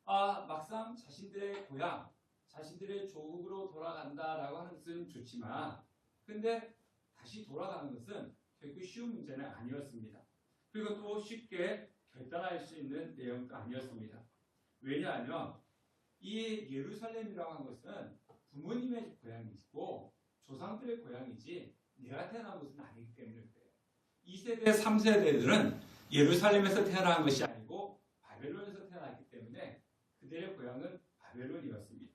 막상 자신들의 고향, 자신들의 조국으로 돌아간다라고 하는 것은 좋지만, 근데 다시 돌아가는 것은 결코 쉬운 문제는 아니었습니다. 그리고 또 쉽게 결단할 수 있는 내용도 아니었습니다. 왜냐하면 이 예루살렘이라고 하는 것은 부모님의 고향이고 조상들의 고향이지 내가 태어난 곳은 아니기 때문에 그래요. 2세대, 3세대들은 예루살렘에서 태어난 것이 아니고 바벨론에서 태어났기 때문에 그들의 고향은 바벨론이었습니다.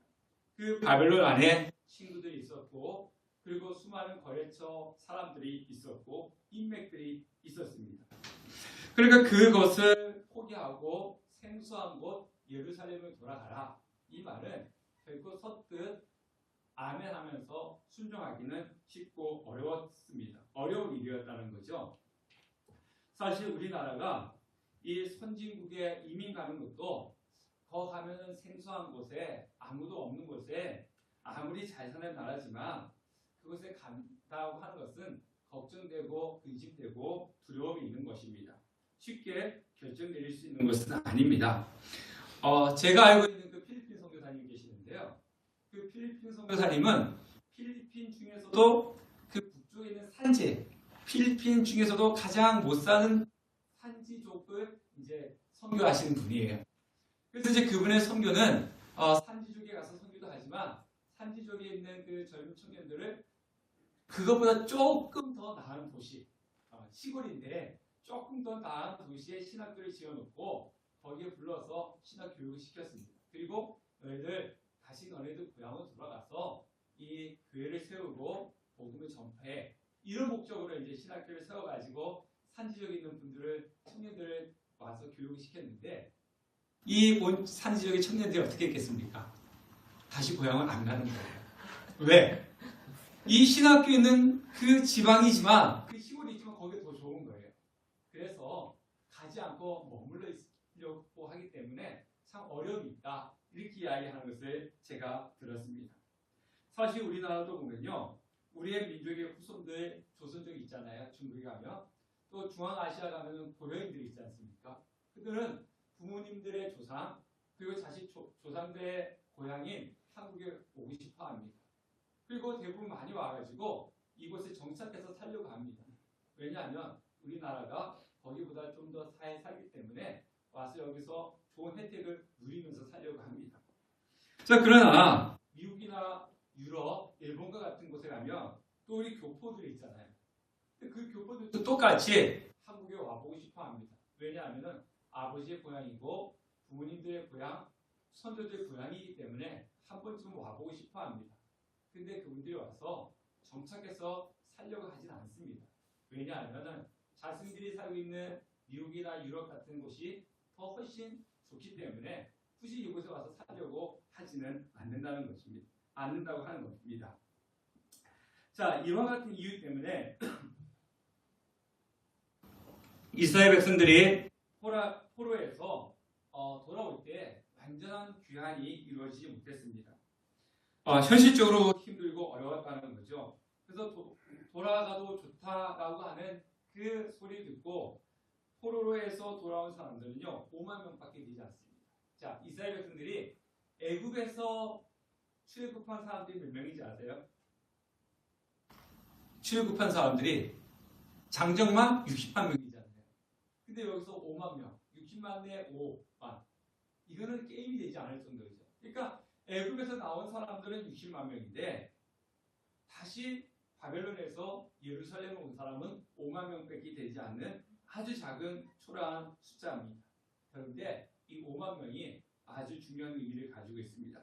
그 바벨론 안에 친구들이 있었고, 그리고 수많은 거래처 사람들이 있었고, 인맥들이 있었습니다. 그러니까 그것을 포기하고 생소한 곳 예루살렘을 돌아가라, 이 말은 결코 서뜻 아멘하면서 순종하기는 쉽고 어려웠습니다. 어려운 일이었다는 거죠. 사실 우리나라가 이 선진국에 이민 가는 것도 거 가면은 생소한 곳에, 아무도 없는 곳에, 아무리 잘 사는 나라지만 그곳에 간다고 하는 것은 걱정되고 근심되고 두려움이 있는 것입니다. 쉽게 결정 내릴 수 있는 것은 아닙니다. 제가 알고 있는 그 필리핀 선교사님 계시는데요. 그 필리핀 선교사님은 필리핀 중에서도 그 북쪽에 있는 산지, 필리핀 중에서도 가장 못 사는 산지족을 이제 선교하시는 분이에요. 그래서 이제 그분의 선교는 산지족에 가서 선교도 하지만 산지족에 있는 그 젊은 청년들을 그것보다 조금 더 나은 도시, 시골인데 조금 더 나은 도시에 신학교를 지어놓고 거기에 불러서 신학 교육을 시켰습니다. 그리고 너희들 다시 너네들 고향으로 돌아가서 이 교회를 세우고 복음을 전파해, 이런 목적으로 이제 신학교를 세워가지고 산지족에 있는 분들을, 청년들을 와서 교육을 시켰는데, 이 산지족의 청년들이 어떻게 했겠습니까? 다시 고향을 안 가는 거예요. 왜? 이 신학교에 있는 그 지방이지만, 그 시골이지만 거기가 더 좋은 거예요. 그래서 가지 않고 머물러 있으려고 하기 때문에 참 어려움이 있다, 이렇게 이야기하는 것을 제가 들었습니다. 사실 우리나라도 보면요, 우리의 민족의 후손들, 조선족이 있잖아요. 중국에 가면. 또 중앙아시아 가면 고려인들이 있지 않습니까? 그들은 부모님들의 조상, 그리고 자식 조상들의 고향인 한국에 오고 싶어 합니다. 그리고 대부분 많이 와가지고 이곳에 정착해서 살려고 합니다. 왜냐하면 우리나라가 거기보다 좀 더 잘 살기 때문에 와서 여기서 좋은 혜택을 누리면서 살려고 합니다. 자, 그러나 미국이나 유럽, 일본과 같은 곳에 가면 또 우리 교포들이 있잖아요. 그 교포들도 똑같이 한국에 와보고 싶어 합니다. 왜냐하면 아버지의 고향이고 부모님들의 고향, 선조들의 고향이기 때문에 한 번쯤 와보고 싶어 합니다. 근데 그분들이 와서 정착해서 살려고 하진 않습니다. 왜냐하면 자신들이 살고 있는 미국이나 유럽 같은 곳이 더 훨씬 좋기 때문에 굳이 이곳에 와서 살려고 하지는 않는다는 것입니다. 않는다고 하는 것입니다. 자, 이와 같은 이유 때문에 이스라엘 백성들이 포로에서 돌아올 때 완전한 귀환이 이루어지지 못했습니다. 현실적으로 힘들고 어려웠다는 거죠. 그래서 돌아가도 좋다라고 하는 그 소리를 듣고 포로로에서 돌아온 사람들은요 5만 명밖에 되지 않습니다. 자, 이스라엘 백성들이 애굽에서 출애굽한 사람들이 몇 명인지 아세요? 출애굽한 사람들이 장정만 60만 명이잖아요. 근데 여기서 5만 명, 60만 대 5만, 이거는 게임이 되지 않을 정도죠. 그러니까 애굽에서 나온 사람들은 60만 명인데 다시 바벨론에서 예루살렘에 온 사람은 5만 명밖에 되지 않는 아주 작은 초라한 숫자입니다. 그런데 이 5만 명이 아주 중요한 의미를 가지고 있습니다.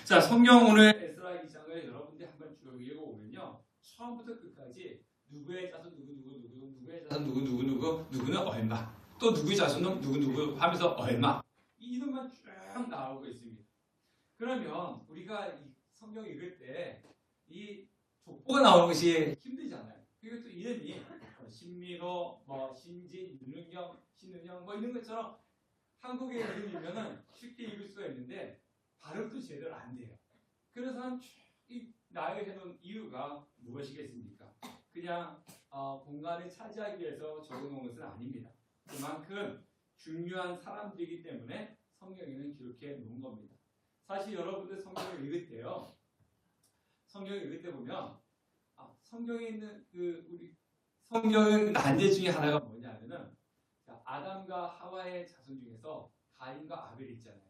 자, 성경 오늘 에스라 2장을 여러분들이 한번 쭉 읽어보면요, 처음부터 끝까지 누구의 자손 누구의 자손 누구는 얼마, 또 누구의 자손은 누구 하면서 얼마, 이 이름만 쭉 나오고 있습니다. 그러면 우리가 이 성경 읽을 때 이 족보가 나오는 것이 힘들잖아요. 그리고 또 이름이 신미로, 신진, 윤은경, 신은영 이런 것처럼 한국의 이름이면은 쉽게 읽을 수가 있는데 발음도 제대로 안 돼요. 그래서 나열해 놓은 이유가 무엇이겠습니까? 그냥 공간을 차지하기 위해서 적어놓은 것은 아닙니다. 그만큼 중요한 사람들이기 때문에 성경에는 기록해 놓은 겁니다. 사실 여러분들 성경을 읽을 때요. 성경을 읽을 때 보면 성경에 있는 우리 성경의 난제 중에 하나가 뭐냐면은 아담과 하와의 자손 중에서 가인과 아벨이 있잖아요.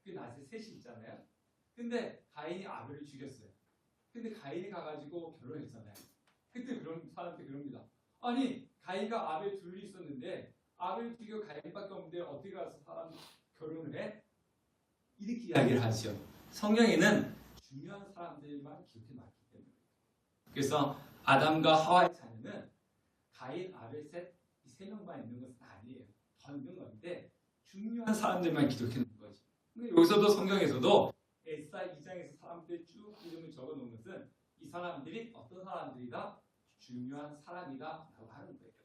그 낫에 셋이 있잖아요. 근데 가인이 아벨을 죽였어요. 근데 가인이 가가지고 결혼했잖아요. 그때 그런 사람들이 그럽니다. 아니 가인과 아벨 둘이 있었는데 아벨 죽이고 가인밖에 없는데 어떻게 가서 사람 결혼을 해? 이렇게 이야기를 하죠. 성경에는 중요한 사람들만 기록해 놨기 때문에. 그래서 아담과 하와의 자녀는 가인, 아벨, 셋, 이 세 명만 있는 것은 아니에요. 더 있는 건데 중요한 사람들만 기록해 놓은 거지. 근데 여기서도 성경에서도 에스라 2장에서 사람들 쭉 이름을 적어 놓은 것은 이 사람들이 어떤 사람들이다? 중요한 사람이다 라고 하는 거예요.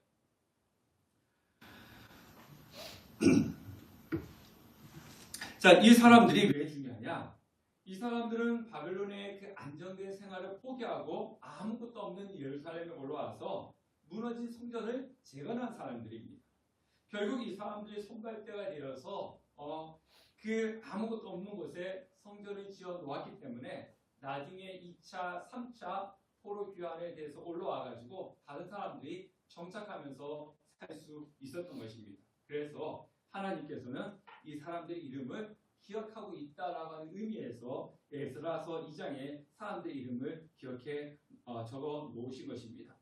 자, 이 사람들이 왜 중요하냐? 이 사람들은 바벨론의 그 안정된 생활을 포기하고 아무것도 없는 예루살렘에 올라와서 무너진 성전을 재건한 사람들입니다. 결국 이 사람들이 손발대가 내려서 그 아무것도 없는 곳에 성전을 지어 놓았기 때문에 나중에 2차, 3차 포로 귀환에 대해서 올라와가지고 다른 사람들이 정착하면서 살 수 있었던 것입니다. 그래서 하나님께서는 이 사람들의 이름을 기억하고 있다라고 하는 의미에서 에스라서 2장에 사람들의 이름을 기억해 적어 놓으신 것입니다.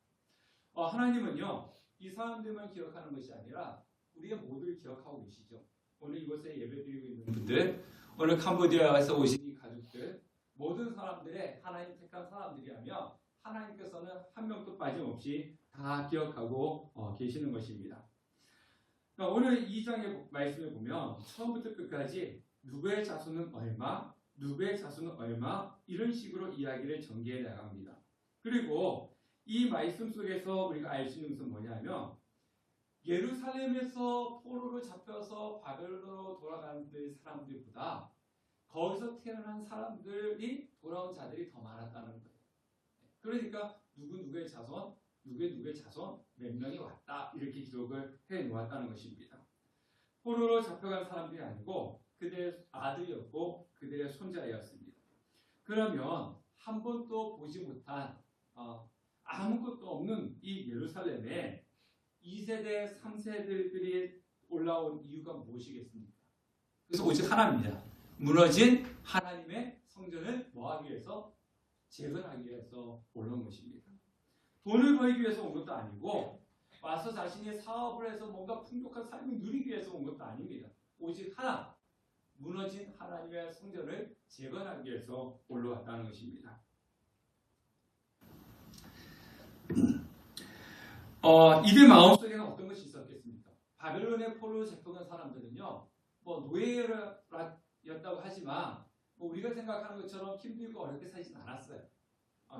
하나님은요 이 사람들만 기억하는 것이 아니라 우리의 모두를 기억하고 계시죠. 오늘 이곳에 예배드리고 있는 분들, 오늘 캄보디아에서 오신 이 가족들, 모든 사람들의 하나님 택한 사람들이라며 하나님께서는 한 명도 빠짐없이 다 기억하고 계시는 것입니다. 오늘 2장의 말씀을 보면 처음부터 끝까지 누구의 자손은 얼마, 누구의 자손은 얼마 이런 식으로 이야기를 전개해 나갑니다. 그리고 이 말씀 속에서 우리가 알 수 있는 것은 뭐냐면 예루살렘에서 포로로 잡혀서 바벨론으로 돌아가는 사람들보다 거기서 태어난 사람들이 돌아온 자들이 더 많았다는 거예요. 그러니까 누구의 자손, 누구의 자손 몇 명이 왔다 이렇게 기록을 해 놓았다는 것입니다. 포로로 잡혀간 사람들이 아니고 그들의 아들이었고 그들의 손자였습니다. 그러면 한 번도 보지 못한 아무것도 없는 이 예루살렘에 2세대, 3세대들이 올라온 이유가 무엇이겠습니까? 그래서 오직 하나입니다. 무너진 하나님의 성전을 뭐하기 위해서? 재건하기 위해서 올라온 것입니다. 돈을 벌기 위해서 온 것도 아니고 와서 자신이 사업을 해서 뭔가 풍족한 삶을 누리기 위해서 온 것도 아닙니다. 오직 하나, 무너진 하나님의 성전을 재건하기 위해서 올라왔다는 것입니다. 이들 마음속에는 어떤 것이 있었겠습니까? 바벨론의 포로로 잡혀간 사람들은요, 노예였다고 하지만 우리가 생각하는 것처럼 힘들고 어렵게 살진 않았어요.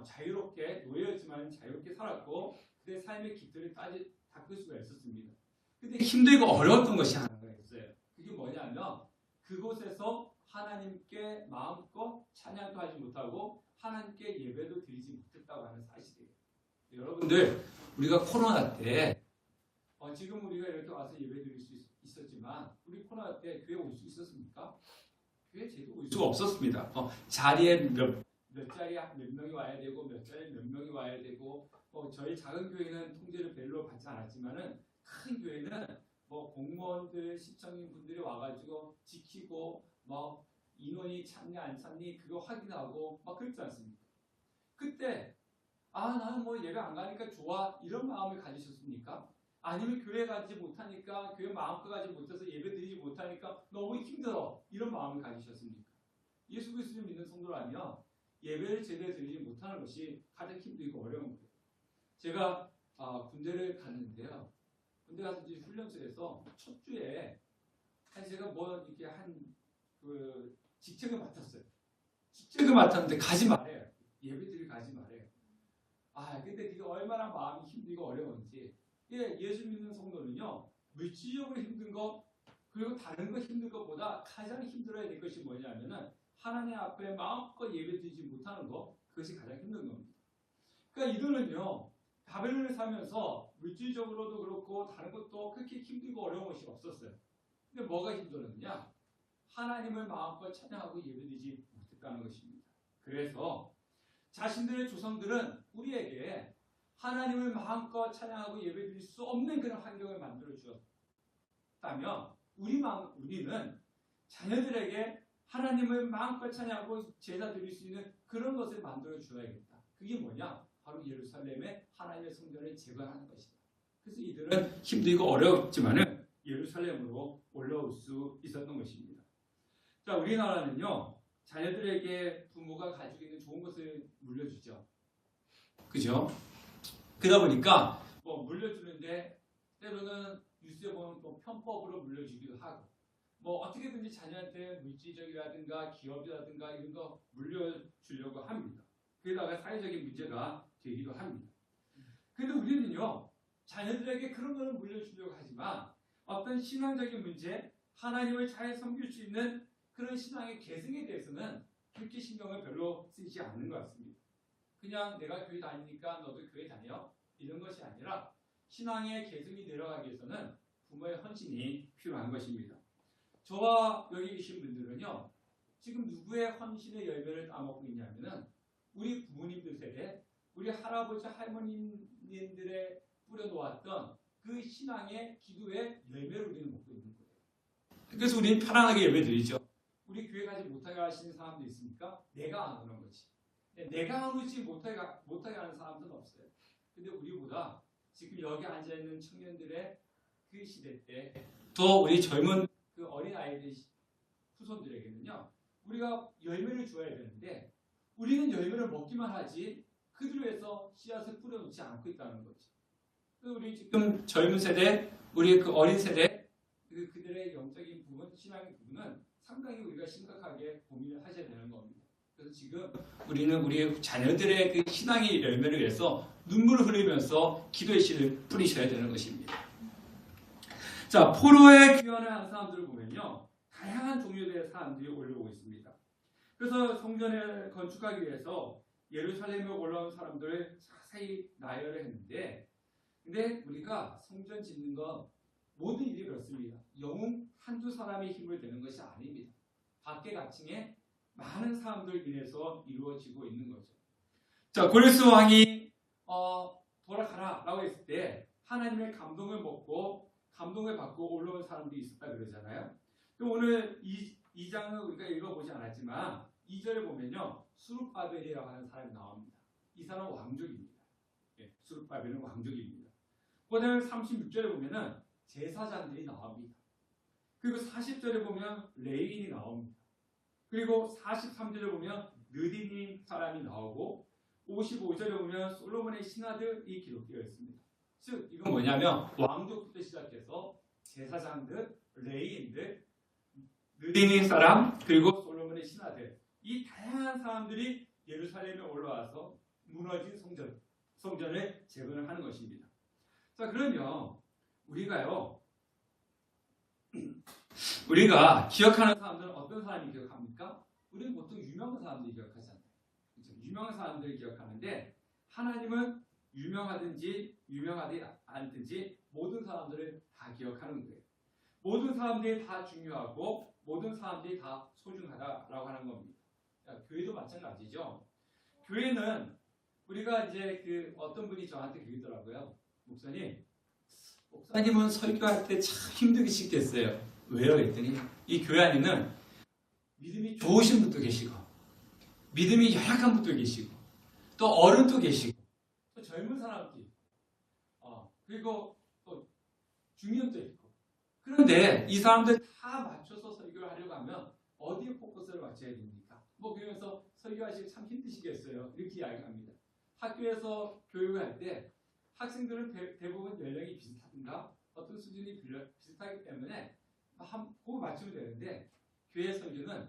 자유롭게 노예였지만 자유롭게 살았고 그들의 삶의 깃들을 닦을 수가 있었습니다. 근데 힘들고 어려웠던 것이 하나가 있어요. 그게 뭐냐면 그곳에서 하나님께 마음껏 찬양도 하지 못하고 하나님께 예배도 드리지 못했다고 하는 사실이에요. 여러분들 우리가 코로나 때 지금 우리가 이렇게 와서 예배 드릴 수 있었지만 우리 코로나 때 교회 올 수 있었습니까? 교회 제도 올 수가 없었습니다. 자리에 몇 자리에 몇 명이 와야 되고 몇 자리에 몇 명이 와야 되고 저희 작은 교회는 통제를 별로 받지 않았지만은 큰 교회는 공무원들 시청인 분들이 와가지고 지키고 인원이 찼니 안 찼니 그거 확인하고 그랬지 않습니까? 그때 나는 예배 안 가니까 좋아 이런 마음을 가지셨습니까? 아니면 교회 가지 못하니까 교회 마음껏 가지 못해서 예배 드리지 못하니까 너무 힘들어 이런 마음을 가지셨습니까? 예수 그리스도를 믿는 성도라면 예배를 제대로 드리지 못하는 것이 가장 힘들고 어려운 거예요. 제가 군대를 갔는데요. 군대 가서 이제 훈련소에서 첫 주에 제가 이렇게 직책을 맡았어요. 직책을 맡았는데 가지 말아요. 예배 드리러 가지 말아요. 근데 그게 얼마나 마음이 힘들고 어려운지. 예수 믿는 성도는요, 물질적으로 힘든 것, 그리고 다른 거 힘든 것보다 가장 힘들어야 될 것이 뭐냐면은 하나님 앞에 마음껏 예배드리지 못하는 것, 그것이 가장 힘든 겁니다. 그러니까 이들은요, 바벨론에 살면서 물질적으로도 그렇고 다른 것도 그렇게 힘들고 어려운 것이 없었어요. 근데 뭐가 힘들었느냐? 하나님을 마음껏 찬양하고 예배드리지 못했다는 것입니다. 그래서 자신들의 조상들은 우리에게 하나님을 마음껏 찬양하고 예배드릴 수 없는 그런 환경을 만들어 주었다면 우리는 자녀들에게 하나님을 마음껏 찬양하고 제사 드릴 수 있는 그런 것을 만들어 주어야겠다. 그게 뭐냐? 바로 예루살렘의 하나님의 성전을 재건하는 것이다. 그래서 이들은 힘들고 어렵지만은 예루살렘으로 올라올 수 있었던 것입니다. 자, 우리나라는요, 자녀들에게 부모가 가지고 있는 좋은 것을 물려주죠. 그죠? 그러다 보니까 뭐 물려주는데 때로는 뉴스에 보면 또 편법으로 물려주기도 하고, 뭐 어떻게든지 자녀한테 물질적이라든가 기업이라든가 이런 거 물려주려고 합니다. 그러다가 사회적인 문제가 되기도 합니다. 그런데 우리는요, 자녀들에게 그런 거는 물려주려고 하지만 어떤 신앙적인 문제, 하나님을 잘 섬길 수 있는 그런 신앙의 계승에 대해서는 그렇게 신경을 별로 쓰지 않는 것 같습니다. 그냥 내가 교회 다니니까 너도 교회 다녀? 이런 것이 아니라 신앙의 계승이 내려가기 위해서는 부모의 헌신이 필요한 것입니다. 저와 여기 계신 분들은요, 지금 누구의 헌신의 열매를 따먹고 있냐면은 우리 부모님들 세대, 우리 할아버지 할머님들의 뿌려놓았던 그 신앙의 기도의 열매를 우리는 먹고 있는 거예요. 그래서 우리는 편안하게 예배드리죠. 우리 교회 가지 못하게 하시는 사람도 있습니까? 내가 안 오는 거지. 내가 안 오지 못하게 하는 사람들은 없어요. 근데 우리보다 지금 여기 앉아있는 청년들의 그 시대 때 더 우리 젊은 그 어린 아이들 후손들에게는요, 우리가 열매를 주어야 되는데 우리는 열매를 먹기만 하지 그들에서 씨앗을 뿌려놓지 않고 있다는 거죠. 우리 지금 젊은 세대, 우리 그 어린 세대, 그들의 영적인 부분, 신앙의 부분은 상당히 우리가 심각하게 고민을 하셔야 되는 겁니다. 그래서 지금 우리는 우리 자녀들의 그 신앙의 열매를 위해서 눈물을 흘리면서 기도의 씨를 뿌리셔야 되는 것입니다. 자, 포로의 귀환을 하는 사람들을 보면요, 다양한 종류의 사람들이 올라오고 있습니다. 그래서 성전을 건축하기 위해서 예루살렘에 올라온 사람들을 자세히 나열을 했는데, 근데 우리가 성전 짓는 건 모든 일이 그렇습니다. 영웅 한두 사람의 힘을 대는 것이 아닙니다. 밖에 각층에 많은 사람들 인해서 이루어지고 있는 거죠. 자, 고레스 왕이 돌아가라 라고 했을 때 하나님의 감동을 받고 올라온 사람들이 있었다 그러잖아요. 오늘 2장은 우리가 읽어보지 않았지만 2절에 보면요, 수룹바벨이라고 하는 사람이 나옵니다. 이 사람은 왕족입니다. 수룹바벨은 왕족입니다. 그다음에 36절에 보면은 제사장들이 나옵니다. 그리고 40절에 보면 레위인이 나옵니다. 그리고 43절에 보면 느디님 사람이 나오고 55절에 보면 솔로몬의 신하들이 기록되어 있습니다. 즉 이건 뭐냐면 왕족부터 시작해서 제사장들, 레위인들, 느디님 사람, 그리고 솔로몬의 신하들, 이 다양한 사람들이 예루살렘에 올라와서 무너진 성전을 재건을 하는 것입니다. 자, 그러면 우리가 기억하는 사람들은 어떤 사람이 기억합니까? 우리는 보통 유명한 사람들이 기억하잖아요. 그렇죠? 유명한 사람들이 기억하는데 하나님은 유명하든지 유명하지 않든지 모든 사람들을 다 기억하는 거예요. 모든 사람들이 다 중요하고 모든 사람들이 다 소중하다라고 하는 겁니다. 교회도 마찬가지죠. 교회는 우리가 이제 어떤 분이 저한테 그러더라고요. 목사님은 설교할 때 참 힘들으시겠어요. 왜요? 그랬더니 이 교회 안에는 믿음이 좋으신 분도 계시고 믿음이 열악한 분도 계시고 또 어른도 계시고 또 젊은 사람도 있고 그리고 또 중년도 있고, 그런데 이 사람들 다 맞춰서 설교를 하려고 하면 어디에 포커스를 맞춰야 됩니까? 그러면서 설교하시기 참 힘드시겠어요. 이렇게 이야기합니다. 학교에서 교육을 할 때 학생들은 대부분 연령이 비슷하든가 어떤 수준이 비슷하기 때문에 그거 맞추면 되는데 교회 설교는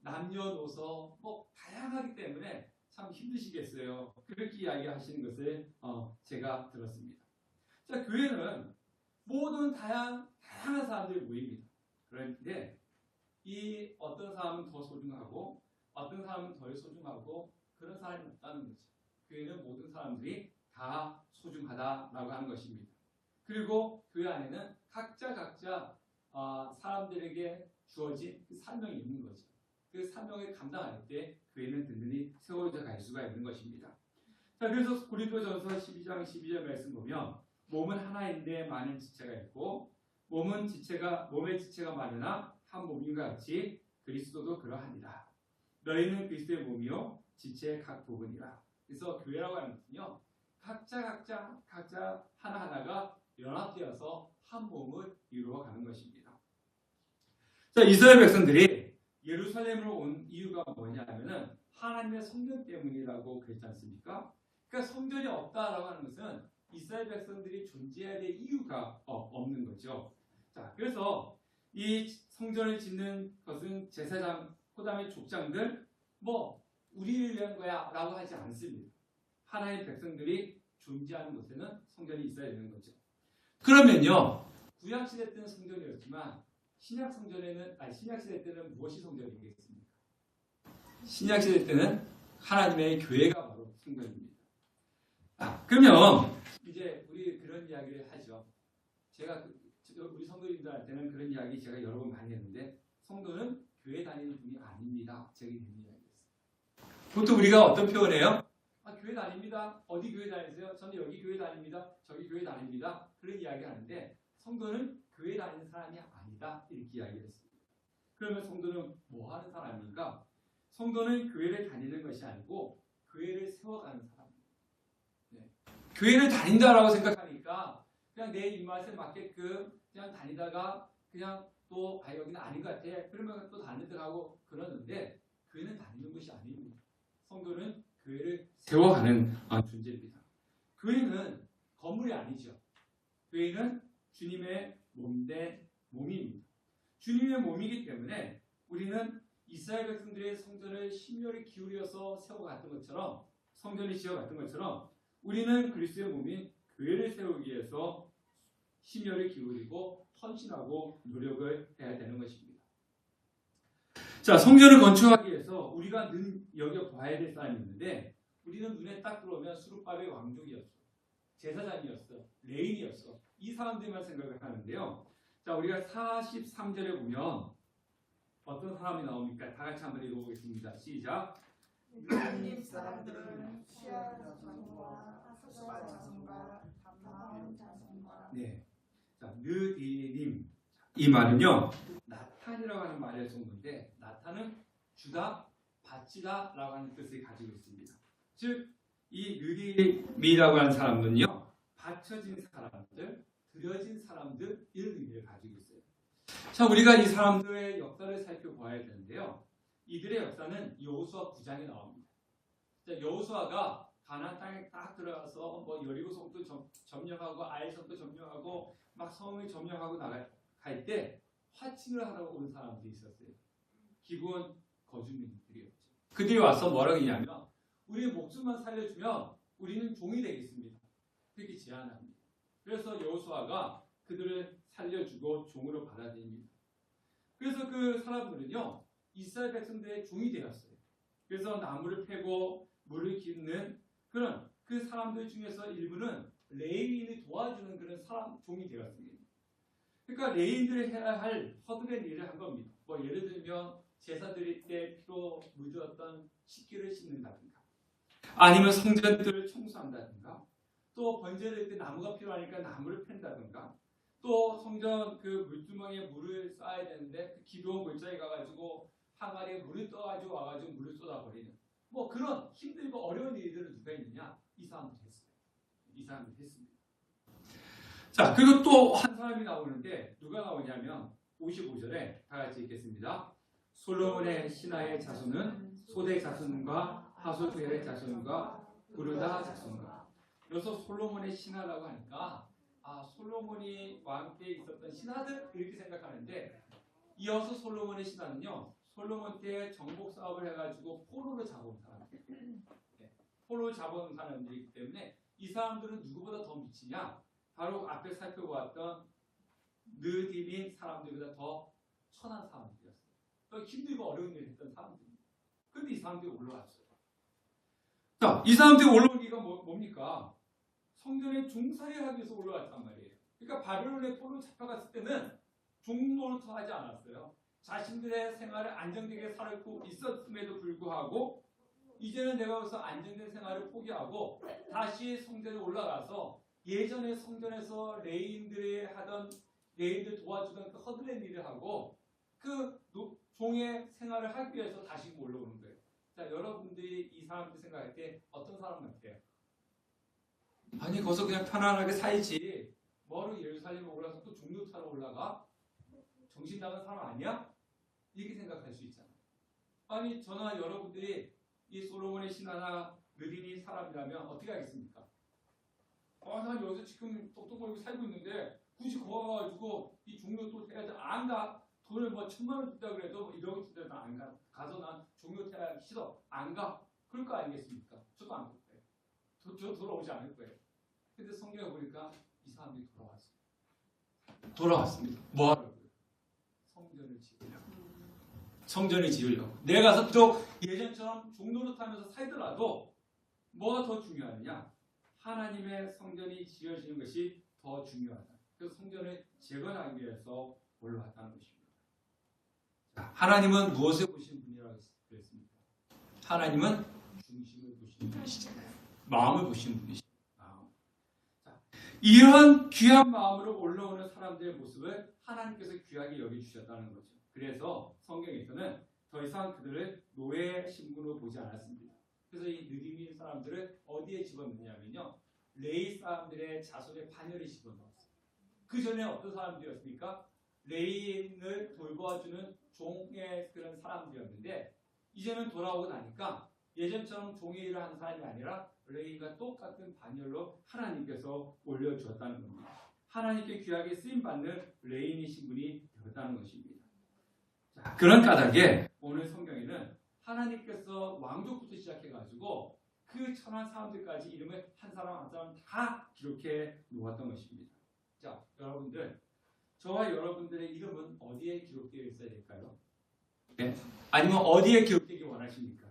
남녀노소 다양하기 때문에 참 힘드시겠어요. 그렇게 이야기하시는 것을 제가 들었습니다. 자, 교회는 모든 다양한 사람들이 모입니다. 그런데 이 어떤 사람은 더 소중하고 어떤 사람은 덜 소중하고 그런 사람이 없다는 거죠. 교회는 모든 사람들이 다 소중하다라고 하는 것입니다. 그리고 교회 안에는 각자 사람들에게 주어진 그 사명이 있는 거죠. 그 사명을 감당할 때 교회는 든든히 세워져 갈 수가 있는 것입니다. 자, 그래서 고린도전서 12장 12절 말씀 보면 몸은 하나인데 많은 지체가 있고 몸의 지체가 많으나 한 몸인과 같이 그리스도도 그러하니라. 너희는 그리스도의 몸이요 지체의 각 부분이라. 그래서 교회라고 하는 것은요 각자 하나하나가 연합되어서 한 몸을 이루어가는 것입니다. 자, 이스라엘 백성들이 예루살렘으로 온 이유가 뭐냐면은 하나님의 성전 때문이라고 그랬지 않습니까? 그러니까 성전이 없다라고 하는 것은 이스라엘 백성들이 존재해야 될 이유가 없는 거죠. 자, 그래서 이 성전을 짓는 것은 제사장, 그다음에 족장들 우리를 위한 거야라고 하지 않습니다. 하나님의 백성들이 존재하는 곳에는 성전이 있어야 되는 거죠. 그러면요, 구약 시대 때는 성전이었지만 신약 시대 때는 무엇이 성전이겠습니까? 신약 시대 때는 하나님의 교회가 바로 성전입니다. 그러면 이제 우리 그런 이야기를 하죠. 제가 우리 성도님들한테는 그런 이야기 제가 여러 번 많이 했는데 성도는 교회 다니는 분이 아닙니다. 제가 이런 이야기했어요. 보통 우리가 어떤 표현해요? 교회 다닙니다. 어디 교회 다니세요? 저는 여기 교회 다닙니다. 저기 교회 다닙니다. 그런 이야기 하는데 성도는 교회 다니는 사람이 아니다. 이렇게 이야기했습니다. 그러면 성도는 뭐 하는 사람입니까? 성도는 교회를 다니는 것이 아니고 교회를 세워가는 사람입니다. 네. 교회를 다닌다라고 생각하니까 그냥 내 입맛에 맞게끔 그냥 다니다가 그냥 또 여기는 아닌 것 같아. 그러면 또 다른 데 가고 그러는데 교회는 다니는 것이 아닙니다. 성도는 교회를 세워가는 존재입니다. 교회는 건물이 아니죠. 교회는 주님의 몸된 몸입니다. 주님의 몸이기 때문에 우리는 이스라엘 백성들의 성전을 심혈을 기울여서 세워갔던 것처럼 성전을 지어갔던 것처럼 우리는 그리스도의 몸인 교회를 세우기 위해서 심혈을 기울이고 헌신하고 노력을 해야 되는 것입니다. 자, 성전을 건축하기 위해서 우리가 늘 여겨봐야 될 사람이 있는데 우리는 눈에 딱 들어오면 수르바벨 왕족이었어. 제사장이었어. 레인이었어. 이 사람들만 생각을 하는데요. 자, 우리가 43절에 보면 어떤 사람이 나옵니까? 다 같이 한번 읽어보겠습니다. 시작. 유다님 사람들은 시아 자손과 하수바 자손과 담나온 자손과 네. 자, 느디님. 이 말은요. 나탄이라고 하는 말의 정도인데 나탄은 주다, 바치다라고 하는 뜻을 가지고 있습니다. 즉, 이 느디님이라고 하는 사람은요. 바쳐진 사람들, 드려진 사람들 이런 의미를 가지고 있어요. 자, 우리가 이 사람들의 역사를 살펴봐야 되는데요. 이들의 역사는 여호수아 9장에 나옵니다. 자, 여호수아가 가나안 땅에 딱 들어가서 여리고 성도 점령하고 아이 성도 점령하고 막 성을 점령하고 나갈 때 화친을 하라고 온 사람들이 있었어요. 기본 거주민들이었죠. 그들이 와서 뭐라고 했냐면 우리의 목숨만 살려주면 우리는 종이 되겠습니다. 그렇게 제안합니다. 그래서 여호수아가 그들을 살려주고 종으로 받아들입니다. 그래서 그 사람들은요 이스라엘 백성들의 종이 되었어요. 그래서 나무를 패고 물을 깃는 그런 그 사람들 중에서 일부는 레위인을 도와주는 그런 종이 되었습니다. 그러니까 레위인들이 해야 할 허드렛 일을 한 겁니다. 예를 들면 제사 드릴 때 피로 묻었던 식기를 씻는다든가 아니면 성전들을 청소한다든가 또 번제될 때 나무가 필요하니까 나무를 팬다든가 또 성전 그 물두멍에 물을 쌓아야 되는데 그 기도원 골짜기 가가지고 항아리에 물을 떠가지고 와가지고 물을 쏟아버리는 그런 힘들고 어려운 일들을 누가 있느냐? 이 사람들이 했어요. 이 사람들이 했습니다. 자, 그리고 또 한 사람이 나오는데 누가 나오냐면 55절에 다 같이 읽겠습니다. 솔로몬의 신하의 자손은 소대 자손과 하소수엘의 자손과 부르다 자손과. 그래서 솔로몬의 신하라고 하니까 솔로몬이 왕 때 있었던 신하들 이렇게 생각하는데 이어서 솔로몬의 신하는요. 솔로몬 때 정복 사업을 해가지고 포로로 잡아온 사람들. 네, 포로로 잡아온 사람들이기 때문에 이 사람들은 누구보다 더 미치냐? 바로 앞에 살펴보았던 느디민 사람들보다 더 천한 사람들이었어요. 더 힘들고 어려운 일을 했던 사람들입니다. 그런데 이 사람들이 올라왔어요. 자, 이 사람들이 올라온 이유가 뭡니까? 성전에 종살이를 하기 위해서 올라왔단 말이에요. 그러니까 바벨론의 포로로 잡혀갔을 때는 종노릇도 하지 않았어요. 자신들의 생활을 안정되게 살고 있었음에도 불구하고 이제는 내가 여기서 안정된 생활을 포기하고 다시 성전에 올라가서 예전에 성전에서 레인들 도와주던 그 허드렛 일을 하고 그 종의 생활을 하기 위해서 다시 올라오는 거예요. 자, 여러분들이 이 사람들 생각할 때 어떤 사람 같아요? 아니, 거기서 그냥 편안하게 살지. 뭐하러 예루살렘에 올라가서 또 종로 타러 올라가? 정신 나간 사람 아니야? 이렇게 생각할 수 있잖아요. 아니, 저나 여러분들이 이 솔로몬의 신하나 느리니 사람이라면 어떻게 하겠습니까? 난 여기서 지금 똑똑하게 살고 있는데 굳이 거기 가가지고 이 종로 또 해야 돼? 안 가. 돈을 뭐 1,000만 원 준다 그래도 1억 준다 안 가. 가서 난 종로 태하기 싫어. 안 가. 그럴 거 아니겠습니까? 저도 안 갈 거예요. 저 돌아오지 않을 거예요. 근데 성경에 보니까 이 사람들이 돌아왔습니다. 뭐 하려고요? 성전을 지으려고. 성전을 지으려고. 내가 가서 또 예전처럼 종로를 타면서 살더라도 뭐가 더 중요하느냐? 하나님의 성전이 지어지는 것이 더 중요하다. 그래서 성전을 재건하기 위해서 올라왔다는 것입니다. 자, 하나님은 무엇을 보시는 분이라고 그랬습니까? 하나님은 중심을 보시는 분이시잖아요. 마음을 보시는 분이시죠. 자, 이런 귀한 마음으로 올라오는 사람들의 모습을 하나님께서 귀하게 여겨주셨다는 거죠. 그래서 성경에서는 더 이상 그들을 노예 신분으로 보지 않았습니다. 그래서 이 느리미 사람들을 어디에 집어넣냐면요, 레위 사람들의 자손의 반열에 집어넣었어요. 그 전에 어떤 사람들이었습니까? 레위인을 돌봐주는 종의 그런 사람들이었는데 이제는 돌아오고 나니까 예전처럼 종의 일을 하는 사람이 아니라 레위인과 똑같은 반열로 하나님께서 올려주었다는 겁니다. 하나님께 귀하게 쓰임받는 레위인의 신분이 되었다는 것입니다. 자, 그런 까닭에 오늘 성경에는 하나님께서 왕족부터 시작해가지고 그 천한 사람들까지 이름을 한 사람 한 사람 다 기록해 놓았던 것입니다. 자, 여러분들, 저와 여러분들의 이름은 어디에 기록되어 있어야 될까요? 네? 아니면 어디에 기록되기 원하십니까?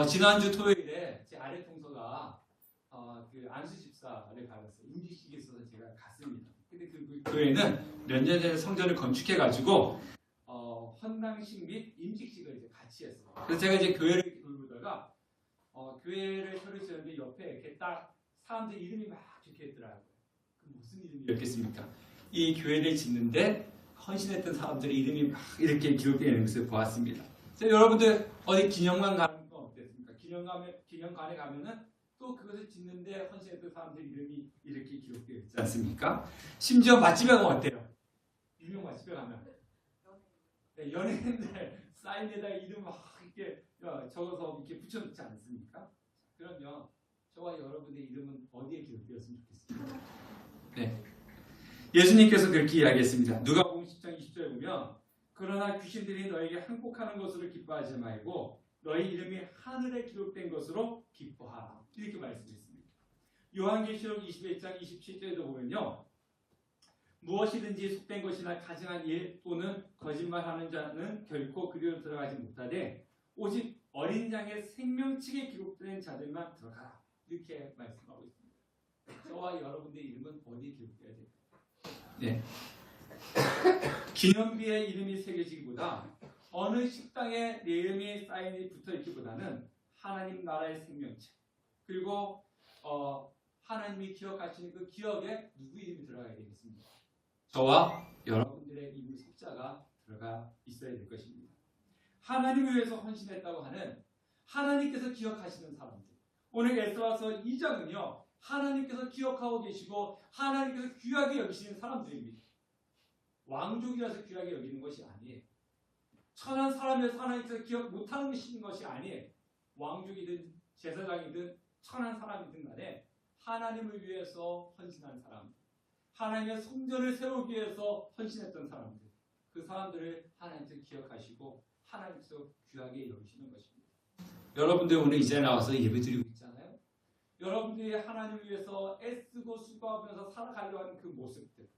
지난주 토요일에 제 아래 통서가 그 안수 집사를 받았어요. 임직식이 있어서 제가 갔습니다. 근데 그 교회는 몇 년 전에 성전을 건축해가지고 헌당식 및 임직식을 이제 같이 했어요. 그래서 제가 이제 교회를 돌보다가 교회를 서류 쓰는데 옆에 이렇게 딱 사람들 이름이 막 적혀 있더라고요. 그 무슨 이름이었겠습니까? 이 교회를 짓는데 헌신했던 사람들의 이름이 막 이렇게 기록되어 있는 것을 보았습니다. 여러분들 어디 기념관 가는 건 어땠습니까? 기념관에 가면은 또 그것을 짓는데 헌신했던 사람들 이름이 이렇게 기록되어 있지 않습니까? 심지어 맛집에 가면 어때요? 유명 맛집에 가면 네, 연예인들 사인에다 이름 막 이렇게 적어서 이렇게 붙여놓지 않습니까? 그러면 저와 여러분의 이름은 어디에 기록되었으면 좋겠습니까? 네. 예수님께서 그렇게 이야기했습니다. 누가복음 10장 20절에 보면 그러나 귀신들이 너에게 항복하는 것으로 기뻐하지 말고 너희 이름이 하늘에 기록된 것으로 기뻐하라. 이렇게 말씀했습니다. 요한계시록 21장 27절에도 보면요. 무엇이든지 속된 것이나 가증한 일 또는 거짓말하는 자는 결코 그리로 들어가지 못하되 오직 어린 양의 생명책에 기록된 자들만 들어가라. 이렇게 말씀하고 있습니다. 저와 여러분의 이름은 어디에 기록되어야 될까요? 네. 기념비에 이름이 새겨지기보다 어느 식당에 내 이름이 사인이 붙어있기보다는 하나님 나라의 생명책 그리고 하나님이 기억하시는 그 기억에 누구 이름이 들어가야 되겠습니까? 저와 여러분들의 이름 숫자가 들어가 있어야 될 것입니다. 하나님을 위해서 헌신했다고 하는 하나님께서 기억하시는 사람들. 오늘 에스더서 2장은요. 하나님께서 기억하고 계시고 하나님께서 귀하게 여기시는 사람들입니다. 왕족이라서 귀하게 여기는 것이 아니에요. 천한 사람이라서 하나님께서 기억 못하는 것이 아니에요. 왕족이든 제사장이든 천한 사람이든 간에 하나님을 위해서 헌신한 사람들, 하나님의 성전을 세우기 위해서 헌신했던 사람들, 그 사람들을 하나님께서 기억하시고 하나님께서 귀하게 여기시는 것입니다. 여러분들 오늘 이제 나와서 예배드리고 있잖아요. 여러분들이 하나님을 위해서 애쓰고 수고하면서 살아가려고 하는 그 모습들,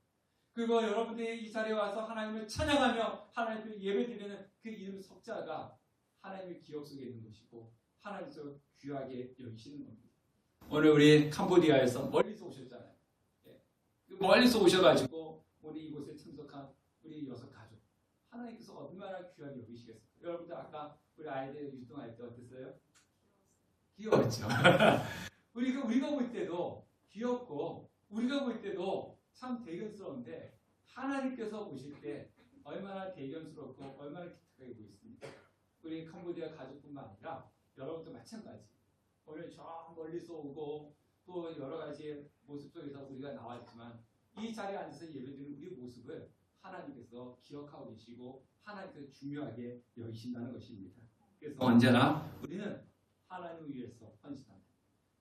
그리고 여러분들이 이 자리에 와서 하나님을 찬양하며 하나님을 예배드리는 그 이름 석자가 하나님의 기억 속에 있는 것이고 하나님께서 귀하게 여기시는 겁니다. 오늘 우리 캄보디아에서 멀리서 오셨잖아요. 멀리서 오셔가지고 오늘 이곳에 참석한 우리 6가족 하나님께서 얼마나 귀하게 여기시겠습니까? 여러분들 아까 우리 아이들 유통할 때 어땠어요? 귀여웠죠. 우리가 볼 때도 귀엽고 우리가 볼 때도 참 대견스러운데 하나님께서 보실 때 얼마나 대견스럽고 얼마나 기특하게 보이십니까? 우리 캄보디아 가족뿐만 아니라 여러분도 마찬가지. 오늘 저 멀리서 오고 또 여러 가지 모습 속에서 우리가 나왔지만 이 자리에 앉아서 예배드리는 우리 모습을 하나님께서 기억하고 계시고 하나님께서 중요하게 여기신다는 것입니다. 그래서 언제나 우리는 하나님을 위해서 헌신합니다.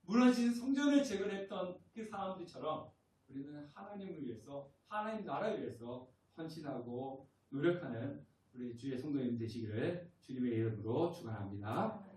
무너진 성전을 재건했던 그 사람들처럼 우리는 하나님을 위해서 하나님 나라를 위해서 헌신하고 노력하는 우리 주의 성도님 되시기를 주님의 이름으로 축원합니다.